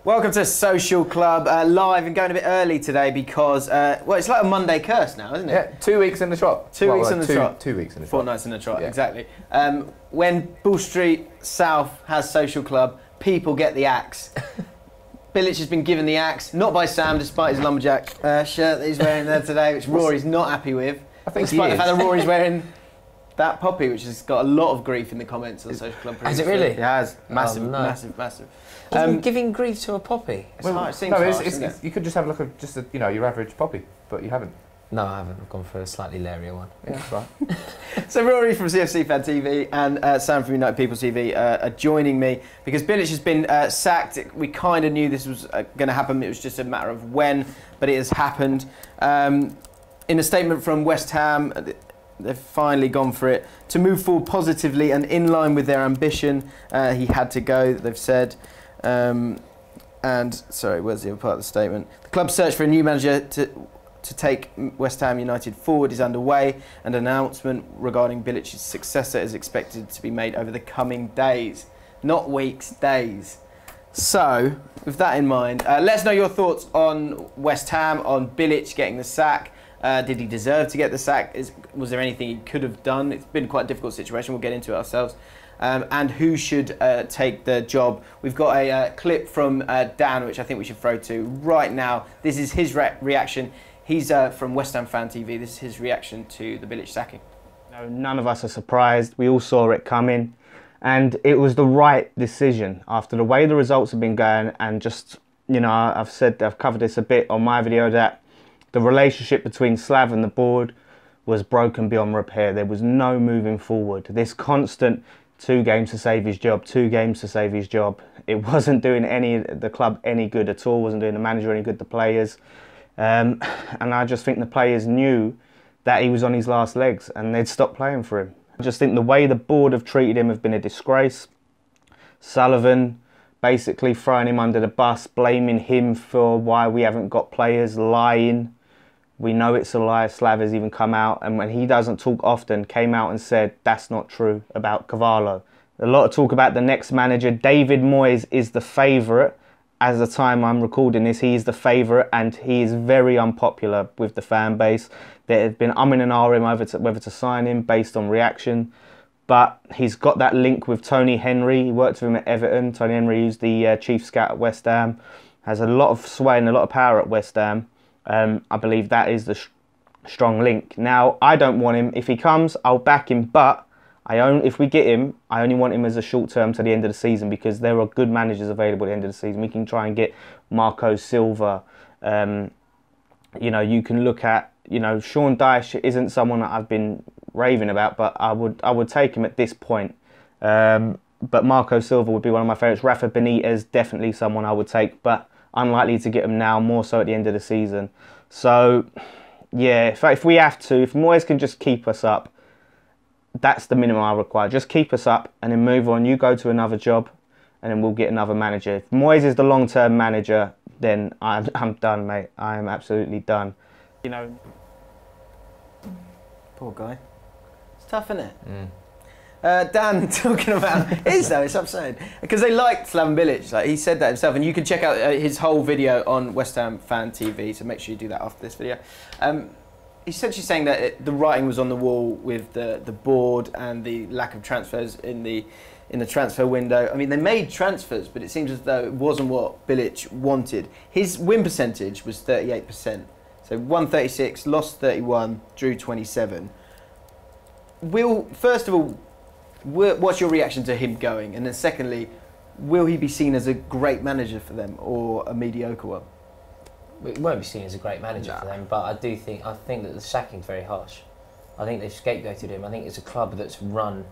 Welcome to Social Club, live and going a bit early today because, well, it's like a Monday curse now, isn't it? Yeah, 2 weeks in the trot. 2 weeks in the trot. 2 weeks in the trot. Fortnights in the trot, yeah. Exactly. When Bull Street South has Social Club, people get the axe. Bilic has been given the axe, not by Sam, despite his lumberjack shirt that he's wearing there today, which Rory's not happy with. I think despite he the fact is. that Rory's wearing that poppy, which has got a lot of grief in the comments on Social Club. Has it really? It has. Massive, Oh, no. massive. Giving grief to a poppy? It's hard, it seems no, harsh, isn't it? you could just have a look at just you know, your average poppy, but you haven't. No, I haven't. I've gone for a slightly lairier one. Yeah, that's right. So Rory from CFC Fan TV and Sam from United People TV are joining me because Bilic has been sacked. We kind of knew this was going to happen. It was just a matter of when, but it has happened. In a statement from West Ham, they've finally gone for it. To move forward positively and in line with their ambition, he had to go, they've said. And, sorry, where's the other part of the statement? The club's search for a new manager to take West Ham United forward is underway, and an announcement regarding Bilic's successor is expected to be made over the coming days. Not weeks, days. So, with that in mind, let's know your thoughts on West Ham, on Bilic getting the sack. Did he deserve to get the sack? Was there anything he could have done? It's been quite a difficult situation. We'll get into it ourselves. And who should take the job? We've got a clip from Dan, which I think we should throw to right now. This is his reaction. He's from West Ham Fan TV. This is his reaction to the Bilic sacking. No, none of us are surprised. We all saw it coming. And it was the right decision after the way the results have been going. And just, you know, I've covered this a bit on my video, that the relationship between Slav and the board was broken beyond repair. There was no moving forward. This constant 2 games to save his job, 2 games to save his job. It wasn't doing the club any good at all. Wasn't doing the manager any good, the players. And I just think the players knew that he was on his last legs and they'd stop playing for him. I just think the way the board have treated him have been a disgrace. Sullivan basically throwing him under the bus, blaming him for why we haven't got players, lying. We know it's a lie. Slav has even come out, and when he doesn't talk often, came out and said that's not true about Cavallo. A lot of talk about the next manager. David Moyes is the favourite. As the time I'm recording this, he is the favourite, and he is very unpopular with the fan base. There have been umming and ahhing over whether to sign him based on reaction. But he's got that link with Tony Henry. He worked with him at Everton. Tony Henry, who's the chief scout at West Ham, has a lot of sway and a lot of power at West Ham. I believe that is the strong link. Now, I don't want him. If he comes, I'll back him. But if we get him, I only want him as a short term to the end of the season, because there are good managers available at the end of the season. We can try and get Marco Silva. You know, you can look at, you know, Sean Dyche isn't someone that I've been raving about, but I would take him at this point. But Marco Silva would be one of my favourites. Rafa Benitez, definitely someone I would take, but unlikely to get him now, more so at the end of the season. So, yeah, if we have to, if Moyes can just keep us up, that's the minimum I require. Just keep us up and then move on. You go to another job and then we'll get another manager. If Moyes is the long-term manager, then I'm done, mate. I am absolutely done. You know, Poor guy. It's tough, isn't it? Dan talking about it is though, it's upsetting because they liked Slaven Bilic. Like, he said that himself, and you can check out his whole video on West Ham Fan TV. So make sure you do that after this video. He's essentially saying that the writing was on the wall with the board and the lack of transfers in the transfer window. I mean, they made transfers, but it seems as though it wasn't what Bilic wanted. His win percentage was 38%. So won 36, lost 31, drew 27. First of all, what's your reaction to him going? And then secondly, will he be seen as a great manager for them or a mediocre one? It won't be seen as a great manager for them, but I think that the sacking's very harsh. I think they've scapegoated him. I think it's a club that's run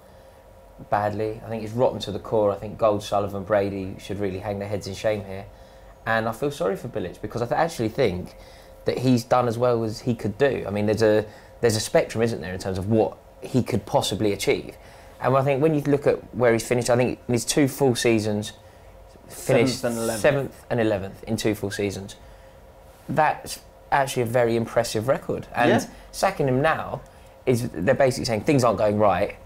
badly. I think it's rotten to the core. I think Gold, Sullivan, Brady should really hang their heads in shame here. And I feel sorry for Bilic, because I actually think that he's done as well as he could do. I mean, there's a spectrum, isn't there, in terms of what he could possibly achieve. And I think when you look at where he's finished, I think in his 2 full seasons, finished 7th and 11th in 2 full seasons. That's actually a very impressive record. And sacking him now they're basically saying things aren't going right.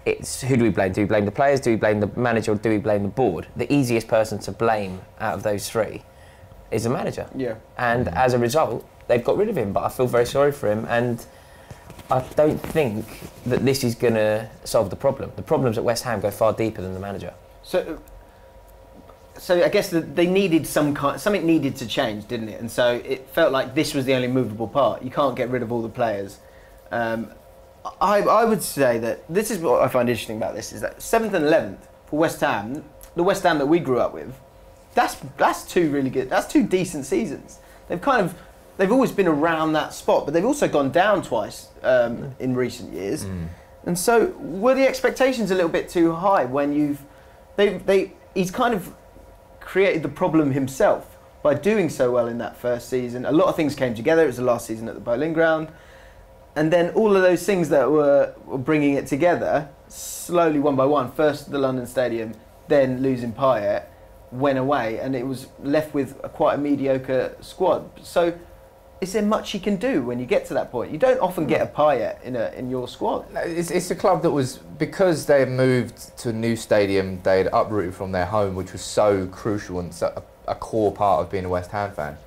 it's who do we blame? Do we blame the players? Do we blame the manager? Or do we blame the board? The easiest person to blame out of those three is the manager. Yeah. And as a result, they've got rid of him. But I feel very sorry for him, and I don't think that this is going to solve the problem. The problems at West Ham go far deeper than the manager. So I guess they needed something needed to change, didn't it? And so it felt like this was the only movable part. You can't get rid of all the players. I would say that this is what I find interesting about this, is that 7th and 11th for West Ham, the West Ham that we grew up with, that's two really good, that's two decent seasons. They've always been around that spot, but they've also gone down twice in recent years. And so were the expectations a little bit too high when he's kind of created the problem himself by doing so well in that first season. A lot of things came together. It was the last season at the Bowling Ground. And then all of those things that were bringing it together, slowly one by one, first the London Stadium, then losing Payet, went away, and it was left with quite a mediocre squad. So is there much he can do when you get to that point? You don't often get a Payet in your squad. No, it's a club that was, because they had moved to a new stadium, they had uprooted from their home, which was so crucial and so a core part of being a West Ham fan.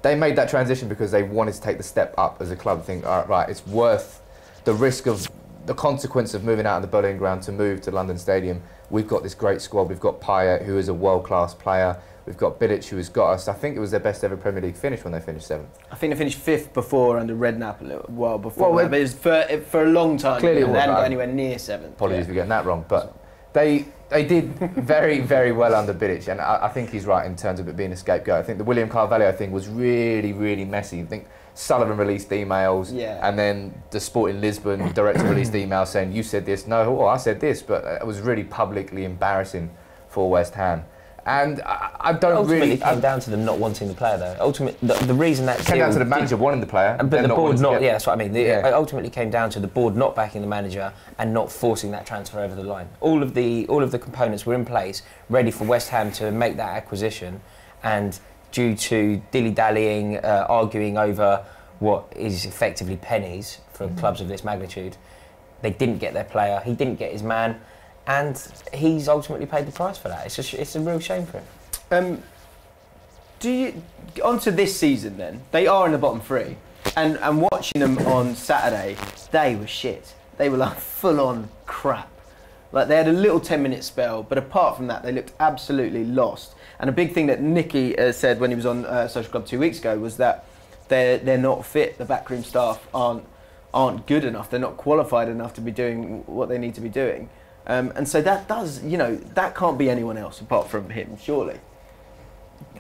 They made that transition because they wanted to take the step up as a club. Think, all right, it's worth the risk of the consequence of moving out of the Bowling Ground to move to London Stadium. We've got this great squad. We've got Payet, who is a world-class player. We've got Bilic, who has got us. I think it was their best ever Premier League finish when they finished 7th. I think they finished 5th before under Redknapp a little while before. Well, but it was for a long time. Clearly, they hadn't got anywhere near 7th. Apologies for getting that wrong, but they did very, very well under Bilic, and I think he's right in terms of it being a scapegoat. I think the William Carvalho thing was really, really messy. I think Sullivan released emails, and then the Sporting Lisbon director released emails saying, you said this, no, I said this, but it was really publicly embarrassing for West Ham. And I don't ultimately really... It came down to them not wanting the player, though. Ultimately, the reason that... It came down to the manager wanting the player. But the board not... Yeah, that's what I mean. It ultimately came down to the board not backing the manager and not forcing that transfer over the line. All of the components were in place, ready for West Ham to make that acquisition, and due to dilly-dallying, arguing over what is effectively pennies for clubs of this magnitude, they didn't get their player, he didn't get his man, and he's ultimately paid the price for that. It's a real shame for him. Onto this season then, they are in the bottom three, and watching them on Saturday, they were shit. They were like full-on crap. Like they had a little 10-minute spell, but apart from that, they looked absolutely lost. And a big thing that Nicky said when he was on Social Club 2 weeks ago was that they're not fit. The backroom staff aren't good enough. They're not qualified enough to be doing what they need to be doing. And so that does, that can't be anyone else apart from him, surely.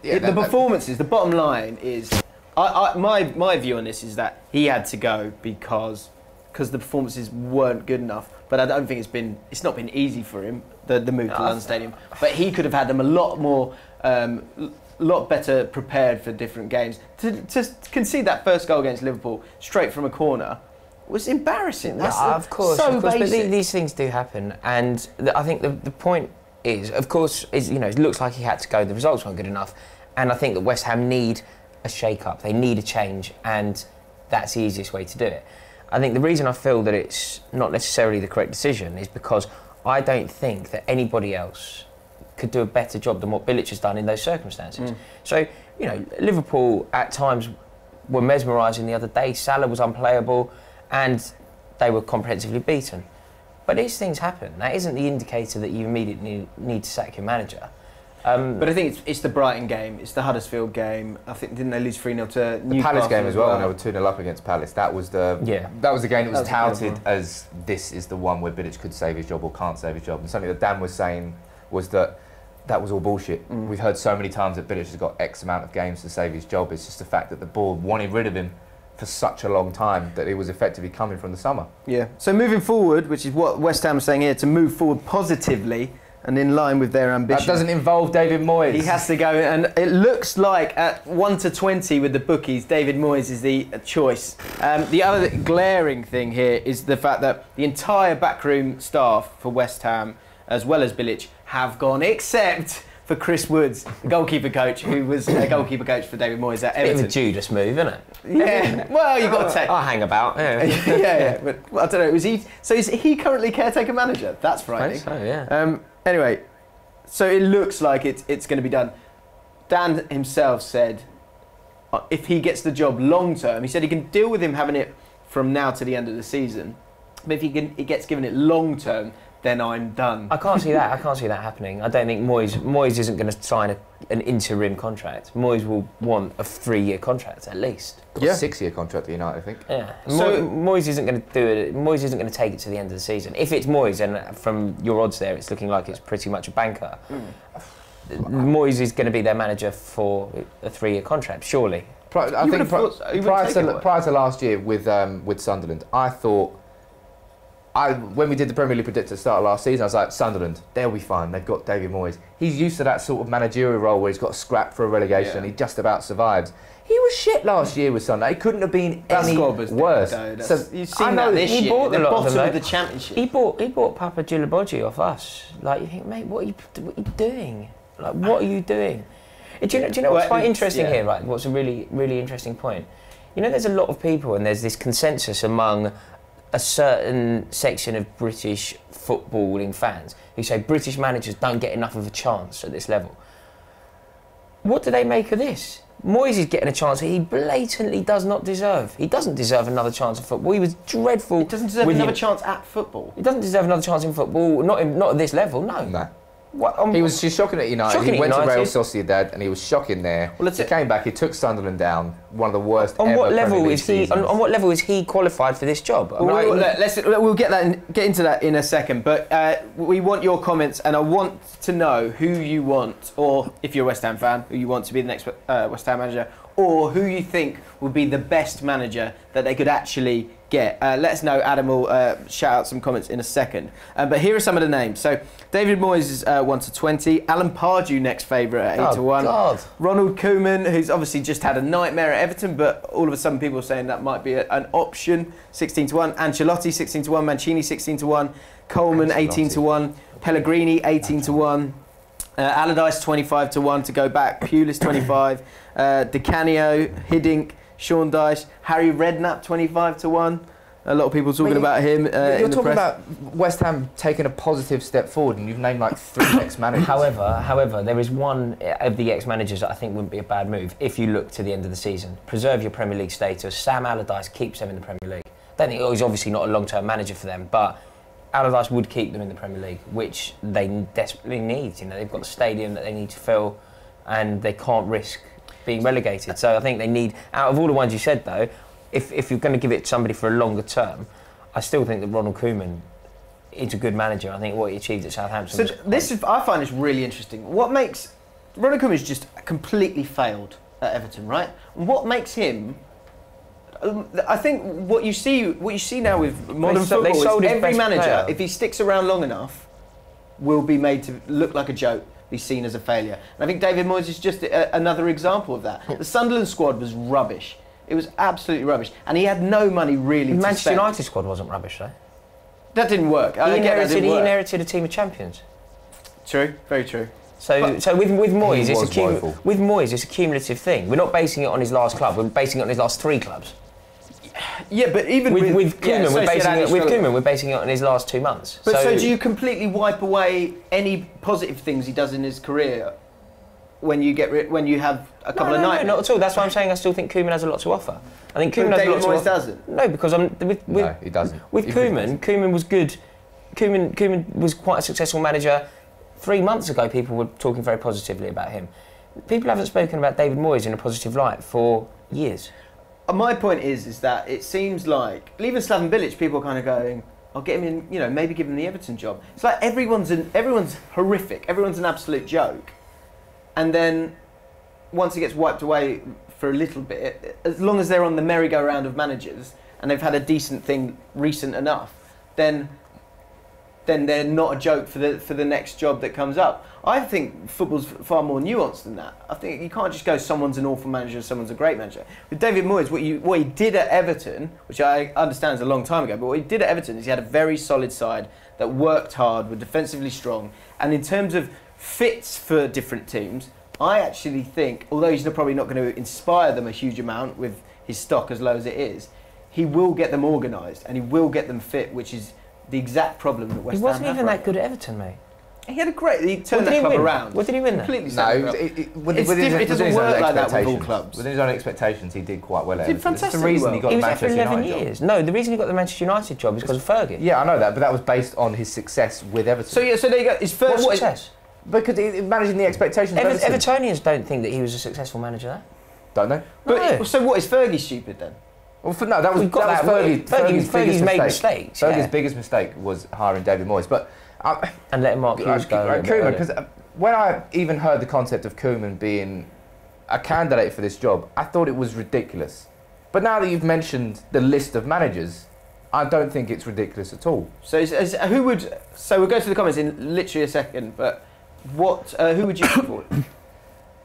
Yeah, the performances, the bottom line is, my view on this is that he had to go because the performances weren't good enough. But I don't think it's not been easy for him, the move to London Stadium. But he could have had them a lot more, lot better prepared for different games. To concede that first goal against Liverpool straight from a corner was embarrassing. That's of course, so but basic. these things do happen, and I think the point is, of course, it looks like he had to go. The results weren't good enough, and I think that West Ham need a shake-up. They need a change, and that's the easiest way to do it. I think the reason I feel that it's not necessarily the correct decision is because I don't think that anybody else could do a better job than what Bilic has done in those circumstances. So, Liverpool at times were mesmerising the other day. Salah was unplayable, and they were comprehensively beaten. But these things happen. That isn't the indicator that you immediately need to sack your manager. But I think it's the Brighton game, it's the Huddersfield game. I think didn't they lose 3-0 to Newcastle? The Palace game as well, when they were 2-0 up against Palace. That was the game that was touted as this is the one where Bilic could save his job or can't save his job. And something that Dan was saying was that was all bullshit. We've heard so many times that Bilic has got X amount of games to save his job. It's just the fact that the board wanted rid of him for such a long time that it was effectively coming from the summer. Yeah. So moving forward, which is what West Ham is saying here, to move forward positively and in line with their ambition. That doesn't involve David Moyes. He has to go, and it looks like at 1 to 20 with the bookies, David Moyes is the choice. The other glaring thing here is the fact that the entire backroom staff for West Ham, as well as Bilic, have gone, except for Chris Woods, goalkeeper coach, who was a goalkeeper coach for David Moyes at Everton. Bit of a Judas move, isn't it? Yeah. Well, you've got to take. I hang about. Yeah. yeah. But I don't know. Was he? So is he currently caretaker manager? That's frightening. I think so, yeah. Anyway, so it looks like it's going to be done. Dan himself said, if he gets the job long term, he said he can deal with him having it from now to the end of the season. But if he gets given it long term, then I'm done. I can't see that. I can't see that happening. I don't think Moyes isn't going to sign an interim contract. Moyes will want a 3-year contract at least. Got a 6-year contract at United, I think. Yeah. So Moyes isn't going to do it. Moyes isn't going to take it to the end of the season. If it's Moyes, and from your odds there, it's looking like it's pretty much a banker. Moyes is going to be their manager for a 3-year contract, surely. I think prior to last year with Sunderland, I thought. When we did the Premier League predict at the start of last season, I was like, Sunderland, they'll be fine. They've got David Moyes. He's used to that sort of managerial role where he's got scrapped for a relegation and he just about survives. He was shit last year with Sunderland. He couldn't have been any worse. So you've seen that this year. He bought the bottom of the Championship. He bought Papa Djilobodji off us. Like, you think, mate, what are you doing? Like, what are you doing? Do you know what's quite interesting here, right? What's a really, really interesting point? You know, there's a lot of people and there's this consensus among a certain section of British footballing fans who say British managers don't get enough of a chance at this level. What do they make of this? Moyes is getting a chance that he blatantly does not deserve. He doesn't deserve another chance at football. He was dreadful. He doesn't deserve another chance at football. He doesn't deserve another chance in football. Not at this level. No. He was shocking at United. He went to Real Sociedad and he was shocking there. Well, he came back. He took Sunderland down. One of the worst. On ever what level Premier League is he? seasons. On what level is he qualified for this job? We'll get into that in a second. But we want your comments, and I want to know who you want, or if you're a West Ham fan, who you want to be the next West Ham manager, or who you think would be the best manager that they could actually get. Let us know. Adam will shout out some comments in a second. But here are some of the names. So David Moyes is 1-20. Alan Pardew, next favourite at 8-1. God. Ronald Koeman, who's obviously just had a nightmare at Everton, but all of a sudden people are saying that might be an option. 16-1. Ancelotti 16-1. Mancini 16-1. Coleman 18-1. Pellegrini 18-1. Allardyce 25-1 to go back. Pulis 25. Di Canio, Hiddink, Sean Dyche, Harry Redknapp 25-1. A lot of people talking about him. You're talking about West Ham taking a positive step forward, and you've named like 3 ex-managers. However, there is one of the ex-managers that I think wouldn't be a bad move if you look to the end of the season. Preserve your Premier League status. Sam Allardyce keeps them in the Premier League. Don't think he's obviously not a long-term manager for them, but Allardyce would keep them in the Premier League, which they desperately need. You know, they've got a stadium that they need to fill, and they can't risk being relegated. So I think they need, out of all the ones you said though, if you're going to give it to somebody for a longer term, I still think that Ronald Koeman is a good manager. I think what he achieved at Southampton. So I find this really interesting. What makes Ronald Koeman's just completely failed at Everton, right? What makes him? I think what you see now with modern football is every manager, if he sticks around long enough, will be made to look like a joke, be seen as a failure. And I think David Moyes is just another example of that. The Sunderland squad was rubbish. It was absolutely rubbish. And he had no money really to spend. The Manchester United squad wasn't rubbish though. That didn't work. He inherited a team of champions. True, very true. So with Moyes, it's a cumulative thing. We're not basing it on his last club. We're basing it on his last 3 clubs. Yeah, but even with Koeman, we're basing it on his last 2 months. But so do you completely wipe away any positive things he does in his career when you have a couple of nightmares? No, not at all. That's why I'm saying I still think Koeman has a lot to offer. I think Koeman has a lot to offer. Doesn't. No, because no, he doesn't. With Koeman was good. Koeman was quite a successful manager. 3 months ago, people were talking very positively about him. People haven't spoken about David Moyes in a positive light for years. My point is that it seems like, even Slaven Bilic, people are kind of going, I'll get him in, maybe give him the Everton job. It's like everyone's horrific, everyone's an absolute joke. And then once he gets wiped away for a little bit, as long as they're on the merry-go-round of managers and they've had a decent thing recent enough, then they're not a joke for the next job that comes up. I think football's far more nuanced than that. I think you can't just go, someone's an awful manager, someone's a great manager. With David Moyes, what he did at Everton, which I understand is a long time ago, but what he did at Everton is he had a very solid side that worked hard, were defensively strong, and in terms of fits for different teams. I actually think, although he's probably not going to inspire them a huge amount with his stock as low as it is, he will get them organised and he will get them fit, which is the exact problem that West Ham have. He wasn't even that good at Everton, mate. He had a great. He turned that club around. What did he win? Completely. No, it doesn't work like that with all clubs. Within his own expectations, he did quite well. He did fantastic. That's the reason he got the Manchester United job. He was there for 11 years. No, the reason he got the Manchester United job is because of Fergie. Yeah, I know that, but that was based on his success with Everton. So there you go. His first success. Because managing the expectations. Evertonians don't think that he was a successful manager, though. Don't they? But so what, is Fergie stupid then? Well, that was Fergie's made mistakes. Fergie's biggest mistake was hiring David Moyes, but and letting Mark Hughes go. Koeman, because when I even heard the concept of Koeman being a candidate for this job, I thought it was ridiculous. But now that you've mentioned the list of managers, I don't think it's ridiculous at all. So who would? So we'll go to the comments in literally a second. But who would you put forward?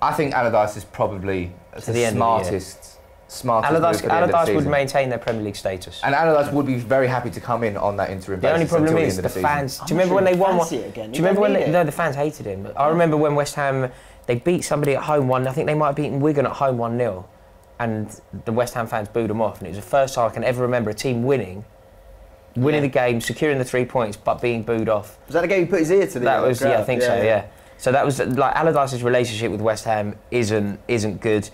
I think Allardyce is probably the smartest. Allardyce would maintain their Premier League status. And Allardyce would be very happy to come in on that interim basis. The only problem is the fans. Do you remember when they won one? Do you remember when the fans hated him? I remember when West Ham, they beat somebody at home 1. I think they might have beaten Wigan at home 1-0, and the West Ham fans booed them off. And it was the first time I can ever remember a team winning the game, securing the 3 points, but being booed off. Was that the game he put his ear to the That was crowd? I think so. Yeah. So that was like Allardyce's relationship with West Ham isn't good.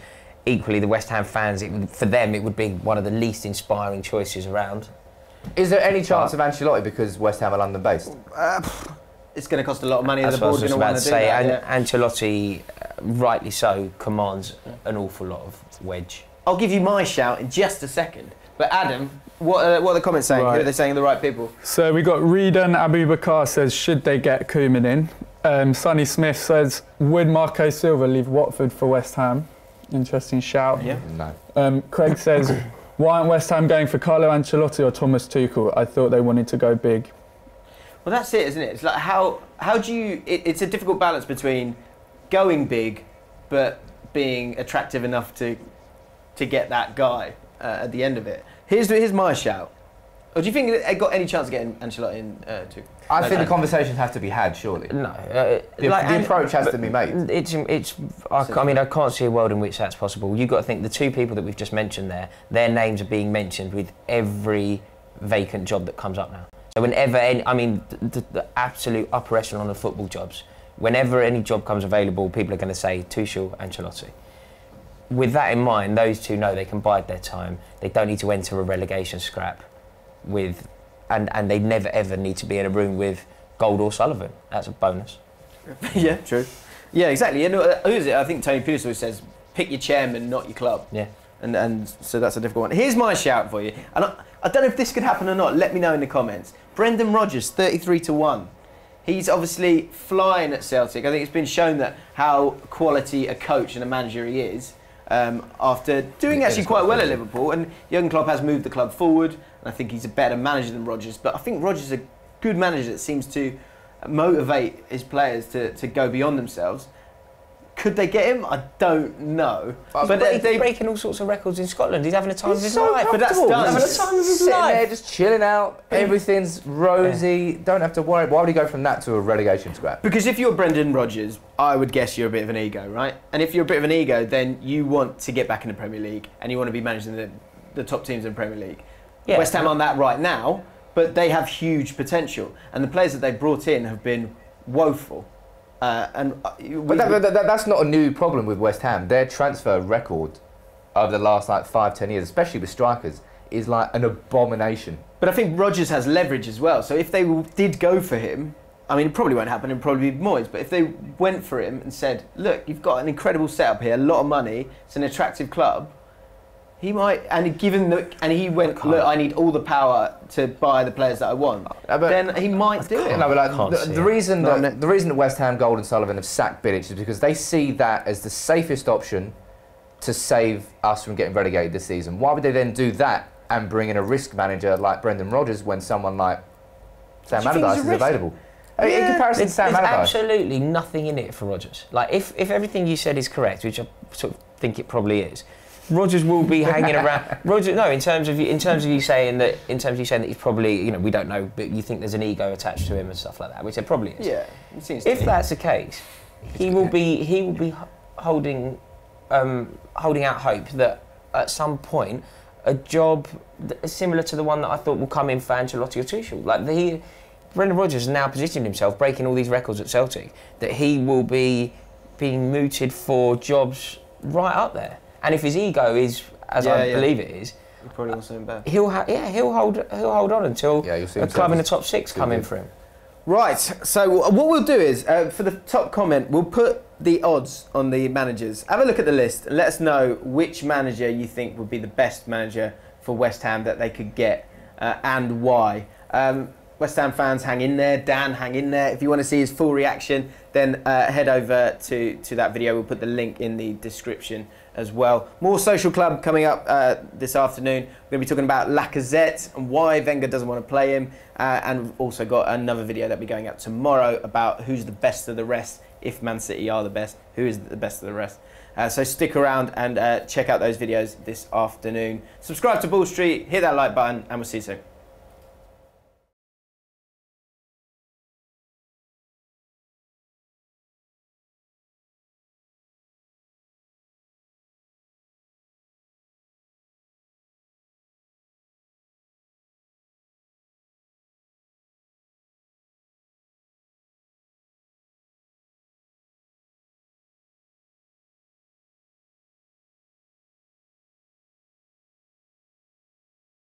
Equally, the West Ham fans, for them, it would be one of the least inspiring choices around. Is there any chance of Ancelotti because West Ham are London-based? It's going to cost a lot of money, and That's the board's going to want to do that. Ancelotti, rightly so, commands an awful lot of wedge. I'll give you my shout in just a second. But Adam, what are the comments saying? Right. Who are they saying are the right people? So we got Redan Abu Bakar says, should they get Koeman in? Sonny Smith says, would Marco Silva leave Watford for West Ham? Interesting shout. Yeah. No. Craig says, why aren't West Ham going for Carlo Ancelotti or Thomas Tuchel? I thought they wanted to go big. Well, that's it, isn't it? It's like how do you? It's a difficult balance between going big, but being attractive enough to get that guy at the end of it. Here's my shout. Or do you think they got any chance of getting Ancelotti in too? I think the conversations have to be had, surely. No. The approach has to be made. I mean, I can't see a world in which that's possible. You've got to think the two people that we've just mentioned there, their names are being mentioned with every vacant job that comes up now. So whenever the absolute upper echelon of football jobs, whenever any job comes available, people are going to say Tuchel, Ancelotti. With that in mind, those two know they can bide their time. They don't need to enter a relegation scrap and they never ever need to be in a room with Gold or Sullivan. That's a bonus. Yeah, true. Yeah, exactly. You know, who is it? I think Tony Pulis always says, pick your chairman, not your club. Yeah. And so that's a difficult one. Here's my shout for you. And I don't know if this could happen or not. Let me know in the comments. Brendan Rodgers, 33-1. He's obviously flying at Celtic. I think it's been shown that how quality a coach and a manager he is. After doing actually quite well at Liverpool, and Jurgen Klopp has moved the club forward, and I think he's a better manager than Rodgers. But I think Rodgers is a good manager that seems to motivate his players to go beyond themselves. Could they get him? I don't know. But they're breaking all sorts of records in Scotland. He's having a time of his life. But that's done. He's having a time of his life. There, just chilling out. Everything's rosy. Yeah. Don't have to worry. Why would he go from that to a relegation scrap? Because if you're Brendan Rodgers, I would guess you're a bit of an ego, right? And if you're a bit of an ego, then you want to get back in the Premier League and you want to be managing the top teams in the Premier League. Yeah. West Ham on that right now, but they have huge potential. And the players that they've brought in have been woeful. But that's not a new problem with West Ham. Their transfer record over the last 5-10 years, especially with strikers, is like an abomination. But I think Rodgers has leverage as well. So if they did go for him, I mean, it probably won't happen. It'll probably be Moyes. But if they went for him and said, "Look, you've got an incredible setup here, a lot of money. It's an attractive club." He might, and he went, "Look, I need all the power to buy the players that I want." Then he might do it. No, but the reason that West Ham, Gold and Sullivan have sacked Bilic is because they see that as the safest option to save us from getting relegated this season. Why would they then do that and bring in a risk manager like Brendan Rodgers when someone like Sam Allardyce is available? In comparison to Sam Allardyce, there's absolutely nothing in it for Rodgers. Like if everything you said is correct, which I sort of think it probably is. Rodgers will be hanging around. Rodgers, no, in terms of you saying that he's probably, you know, we don't know, but you think there's an ego attached to him and stuff like that, which there probably is. Yeah, it seems to if be. that's the case, he will be holding out hope that at some point a job similar to the one that I thought will come in for Ancelotti or Tuchel, like Brendan Rodgers has now positioned himself, breaking all these records at Celtic, that he will be being mooted for jobs right up there. And if his ego is, as I believe it is, he probably wants something better. He'll hold on until a club in the top 6 come in for him. Right. So what we'll do is for the top comment, we'll put the odds on the managers. Have a look at the list and let us know which manager you think would be the best manager for West Ham that they could get and why. West Ham fans, hang in there. Dan, hang in there. If you want to see his full reaction, then head over to that video. We'll put the link in the description as well. More Social Club coming up this afternoon. We're going to be talking about Lacazette and why Wenger doesn't want to play him. And we've also got another video that'll be going out tomorrow about who's the best of the rest. If Man City are the best, who is the best of the rest? So stick around and check out those videos this afternoon. Subscribe to Ball Street, hit that like button, and we'll see you soon.